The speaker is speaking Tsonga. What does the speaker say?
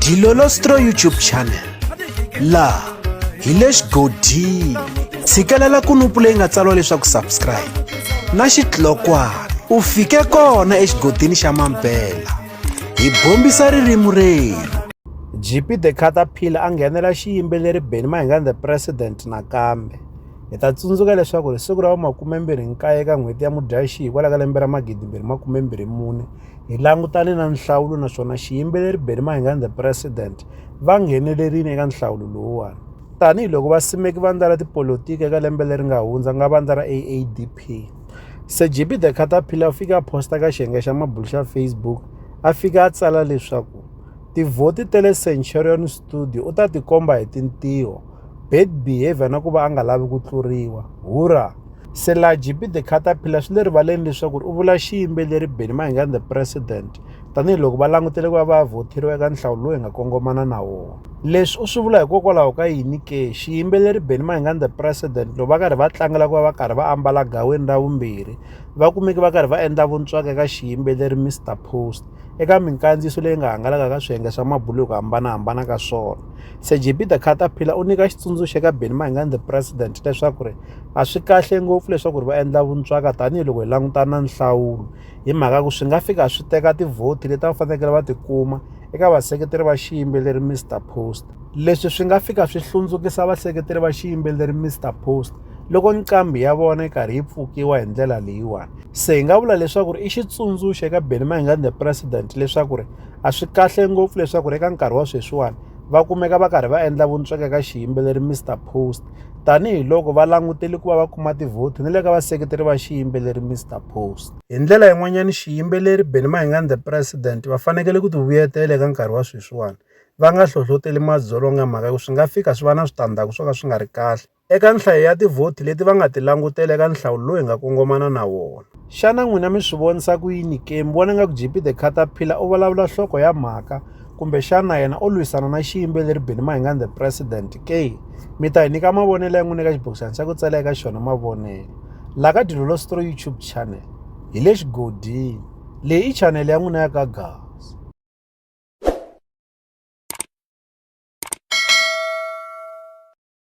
Dilolostro YouTube channel laha hi le xigodini tshikelela kunupu leyi nga tsariwa leswaku subscribe na xitlokwana u fike kona exigodini xa Mampela hi bombisa ririmi rero. GP The Caterpillar a nghenela xiyimbeleri Benny Mayengani The President nakambe hi ta tsundzuka leswaku hi siku ra 29 ka n'hweti ya Mudyaxihi hikwalaho ka lembe ra 2024 hi langutane na nhlawulo naswona xiyimbeleri Benny Mayengani The President va nghenelerile eka nhlawulo lowuwani tanihiloko vasimeki vandla ra tipolotiki eka lembe leri nga hundza nga vandla ra AADP. Se GP The Caterpillar u fika a posta ka xiyenge xa mabulu xa Facebook a fika a tsala leswaku tivhoti ta le Centurion Studio u ta tikomba hi tintiho, bad behavior na ku va a nga lavi ku tluriwa. Hurra! Se laha GP The Caterpillar swi le rivaleni leswaku u vula xiyimbeleri Benny Mayengani The President tanihiloko va langutele ku va va vhoteriwa eka nhlawulo lowu hi nga kongomana na wona. Leswi u swi vula hikokwalaho ka yini ke? Xiyimbeleri Benny Mayengani The President loko va karhi va tlangela ku va va karhi va ambala gaweni ra vumbirhi va kumeki va karhi va endla vuntswaka eka xiyimbeleri Mr Post eka minkandziyiso leyi nga hangalaka ka swiyenge swa mabulu hi ku hambanahambana ka swona. Se GP The Caterpillar u nyika xitsundzuxo eka Benny Mayengani The President leswaku a swi kahle ngopfu leswaku va endla vuntswaka tanihiloko hi langutana na nhlawulo hi mhaka ku swi nga fika swi teka tivhoti leti va fanekele va tikuma eka vaseketeri va xiyimbeleri Mr Post. Leswi swi nga fika swi hlundzukisa vaseketeri va xiyimbeleri Mr Post loko nqambi ya vona yi karhi yi pfukiwa hi ndlela leyiwani. Se hi nga vula leswaku i xitsundzuxo eka Benny Mayengani The President leswaku a swi kahle ngopfu leswaku eka nkarhi wa sweswiwani va kumeka va karhi va endla vuntswaka eka xiyimbeleri Mr Post tanihiloko va langutele ku va va kuma tivhoti ni le ka vaseketeri va xiyimbeleri Mr Post. Hi ndlela yin'wanyana xiyimbeleri Benny Mayengani The President va fanekele ku tivuyetela eka nkarhi wa sweswiwani va nga hlohloteli madzolonga mhaka ku swi nga fika swi va na switandzhaku swo ka swi nga ri kahle eka nhlayo ya tivhoti leti va nga ti langutela eka nhlawulo lowu hi nga kongomana na wona. Xana n'wina mi swi vonisa ku yini ke? Mi vona nga ku GP The Caterpillar u vulavula nhloko ya mhaka kumbe xana yena u lwisana na xiyimbeleri Benny Mayengani The President ke? Mi ta hi nyika mavonelo ya n'wina eka xibokisana xa ku tsala eka xona mavonelo laha ka Dilolostro YouTube channel hi le xigodini leyi i channel ya n'wina ya ka Gaga.